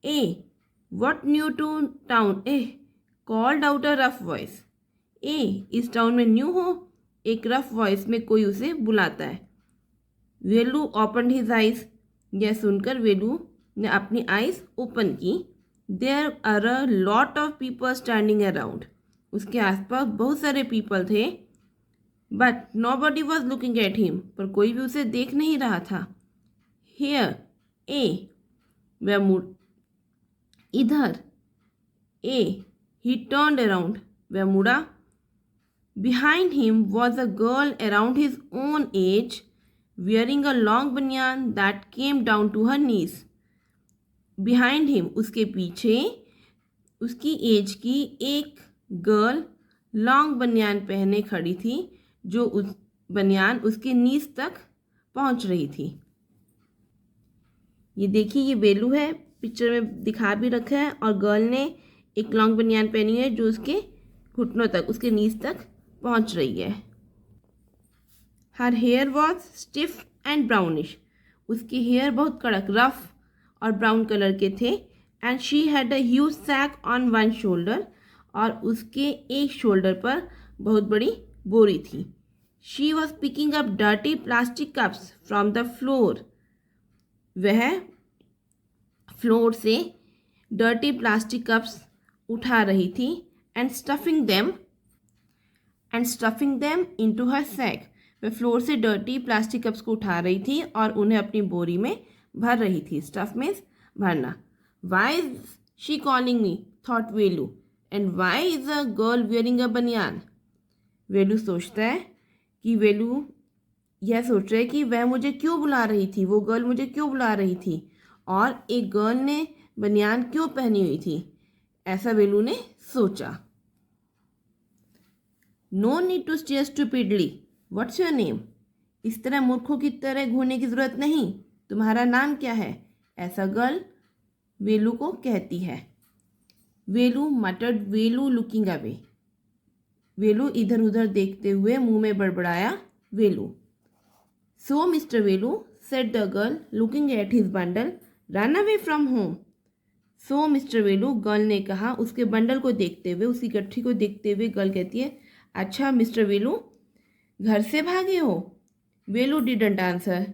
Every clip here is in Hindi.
A. What new to town? A. Called out a rough voice. A. इस टाउन में न्यू हो, एक रफ वॉइस में कोई उसे बुलाता है. Velu open his eyes. यह सुनकर वेलू ने अपनी आइज ओपन की. There are a lot of people standing around. उसके आसपास बहुत सारे पीपल थे. But nobody was looking at him. पर कोई भी उसे देख नहीं रहा था. हियर. ए. वह मुड़. इधर. ए. He turned around. वह मुड़ा. Behind him was a girl around his own age, wearing a long banyan that came down to her knees. Behind him, उसके पीछे उसकी एज की एक गर्ल लॉन्ग बनियान पहने खड़ी थी, जो उस बनियान उसके नीज तक पहुंच रही थी. ये देखिए, ये वेलू है, पिक्चर में दिखा भी रखा है, और गर्ल ने एक लॉन्ग बनियान पहनी है जो उसके घुटनों तक, उसके नीज तक पहुंच रही है. Her hair was stiff and brownish. उसके हेयर बहुत कड़क, रफ और ब्राउन कलर के थे. And she had a huge sac on one shoulder. और उसके एक शोल्डर पर बहुत बड़ी बोरी थी. She was picking up dirty plastic cups from the floor. वह फ्लोर से डर्टी प्लास्टिक कप्स उठा रही थी. And stuffing them into her sac. वह फ्लोर से डर्टी प्लास्टिक कप्स को उठा रही थी और उन्हें अपनी बोरी में भर रही थी. स्टफ मीन्स भरना. Why is she calling me, thought Velu. And why is a girl wearing a banian. Velu सोचता है कि वेलू यह सोच रहा है कि वह मुझे क्यों बुला रही थी, वो गर्ल मुझे क्यों बुला रही थी, और एक गर्ल ने बनियान क्यों पहनी हुई थी. ऐसा वेलू ने सोचा. No need to stare stupidly. What's your name. इस तरह मूर्खों की तरह घूरने की जरूरत नहीं. तुम्हारा नाम क्या है. ऐसा गर्ल वेलू को कहती है. वेलू मटर्ड. वेलू लुकिंग अवे. वेलू इधर उधर देखते हुए मुंह में बड़बड़ाया. Velu. So mister Velu, said the girl looking at his bundle, run away from home. So mister Velu, girl ने कहा उसके बंडल को देखते हुए, उसकी गठरी को देखते हुए. गर्ल कहती है, अच्छा मिस्टर वेलू, घर से भागे हो. वेलू डिडंट आंसर.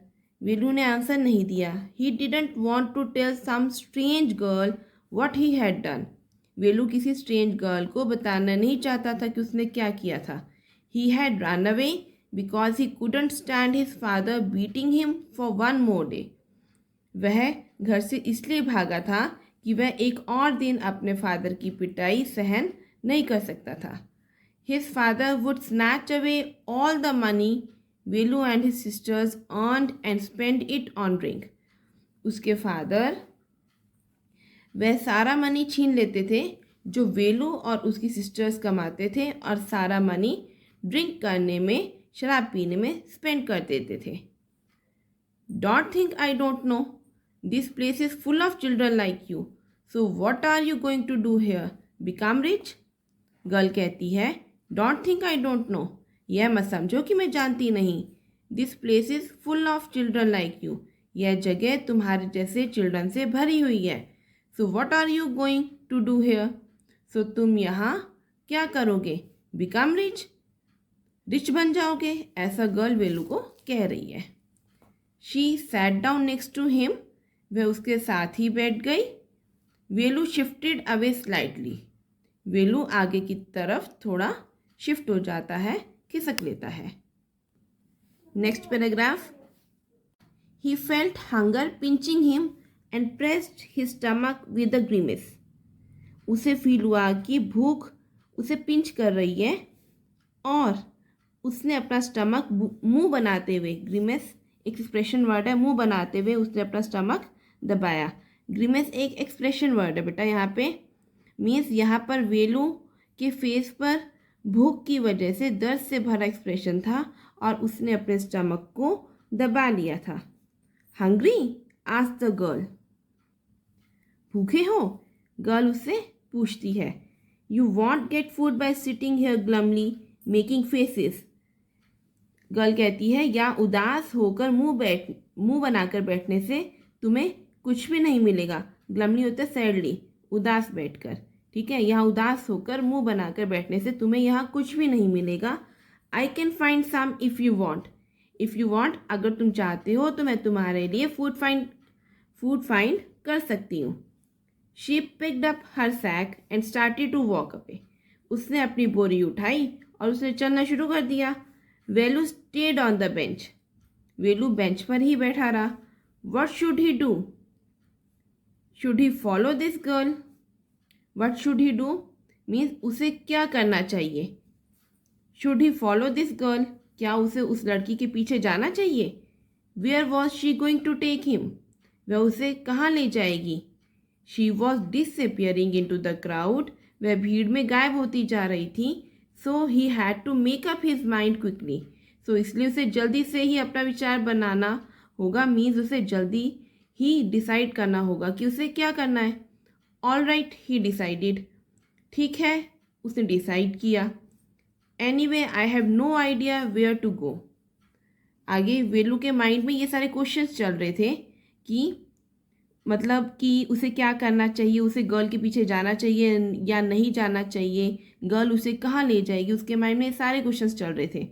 वेलू ने आंसर नहीं दिया. He didn't want to tell some strange girl what he had done. Velu किसी स्ट्रेंज गर्ल को बताना नहीं चाहता था कि उसने क्या किया था. He had run away because he couldn't stand his father beating him for one more day. वह घर से इसलिए भागा था कि वह एक और दिन अपने फादर की पिटाई सहन नहीं कर सकता था. His father would snatch away all the money Velu and his sisters earned and spend it on drink. उसके फादर वह सारा मनी छीन लेते थे जो वेलू और उसकी सिस्टर्स कमाते थे, और सारा मनी ड्रिंक करने में, शराब पीने में स्पेंड कर देते थे. Don't think I don't know. This place is full of children like you. So what are you going to do here. Become rich. Girl कहती है, don't think I don't know. यह मत समझो कि मैं जानती नहीं. This place is full of children like you. यह जगह तुम्हारे जैसे चिल्ड्रन से भरी हुई है. So what are you going to do here. So तुम यहाँ क्या करोगे. Become rich. रिच बन जाओगे. ऐसा गर्ल वेलू को कह रही है. She sat down next to him. वह उसके साथ ही बैठ गई. Velu shifted away slightly. Velu आगे की तरफ थोड़ा शिफ्ट हो जाता है, खिसक लेता है. Next paragraph. He felt hunger pinching him and pressed his stomach with a grimace. उसे फील हुआ कि भूख उसे पिंच कर रही है, और उसने अपना स्टमक मुंह बनाते हुए, ग्रीमेस एक एक्सप्रेशन वर्ड है, मुंह बनाते हुए उसने अपना स्टमक दबाया. ग्रीमेस एक एक्सप्रेशन वर्ड है बेटा. यहाँ पे मीन्स यहाँ पर वेलू के फेस पर भूख की वजह से दर्द से भरा एक्सप्रेशन था, और उसने अपने स्टमक को दबा लिया था. हंग्री. Asked the girl. भूखे हो. गर्ल उससे पूछती है. You won't get food by sitting here glumly making faces. Girl कहती है, या उदास होकर मुंह बनाकर बैठने से तुम्हें कुछ भी नहीं मिलेगा. ग्लमली होता है सैडली, उदास बैठकर, ठीक है। यहाँ उदास होकर मुंह बनाकर बैठने से तुम्हें यहाँ कुछ भी नहीं मिलेगा। I can find some if you want. If you want, अगर तुम चाहते हो तो मैं तुम्हारे लिए फूड फाइंड कर सकती हूँ। She picked up her sack and started to walk away. उसने अपनी बोरी उठाई और उसने चलना शुरू कर दिया। Velu stayed on the bench. Velu bench पर ही बैठा रहा। What should he do? Should he follow this girl? What should he do means उसे क्या करना चाहिए। Should he follow this girl, क्या उसे उस लड़की के पीछे जाना चाहिए। Where was she going to take him, वह उसे कहाँ ले जाएगी। She was disappearing into the crowd, वह भीड़ में गायब होती जा रही थी। So he had to make up his mind quickly, so इसलिए उसे जल्दी से ही अपना विचार बनाना होगा। मीन्स उसे जल्दी ही डिसाइड करना होगा कि उसे क्या करना है। ऑल राइट, ही डिसाइडेड, ठीक है, उसने डिसाइड किया। Anyway I have no idea where to go. आगे वेलू के माइंड में ये सारे क्वेश्चंस चल रहे थे कि मतलब कि उसे क्या करना चाहिए, उसे गर्ल के पीछे जाना चाहिए या नहीं जाना चाहिए, गर्ल उसे कहाँ ले जाएगी, उसके माइंड में सारे क्वेश्चंस चल रहे थे।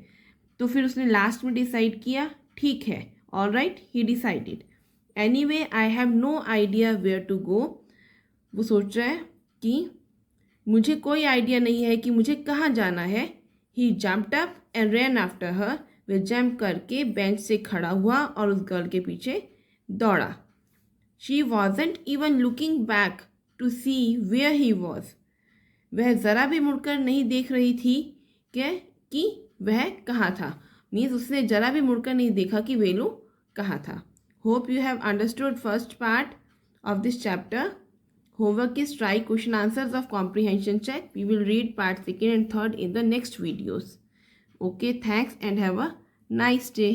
तो फिर उसने लास्ट में डिसाइड किया, ठीक है, all right, he decided. Anyway I have no idea where to go. वो सोच रहा है कि मुझे कोई आइडिया नहीं है कि मुझे कहाँ जाना है। He jumped up and ran after her. वह जंप करके बेंच से खड़ा हुआ और उस गर्ल के पीछे दौड़ा। She wasn't even looking back to see where he was. वह ज़रा भी मुड़कर नहीं देख रही थी कि वह कहाँ था। मीन्स उसने ज़रा भी मुड़कर नहीं देखा कि वेलू कहाँ था। Hope you have understood first part of this chapter. Homework is try question answers of comprehension check. We will read part 2nd and 3rd in the next videos. Okay, thanks and have a nice day.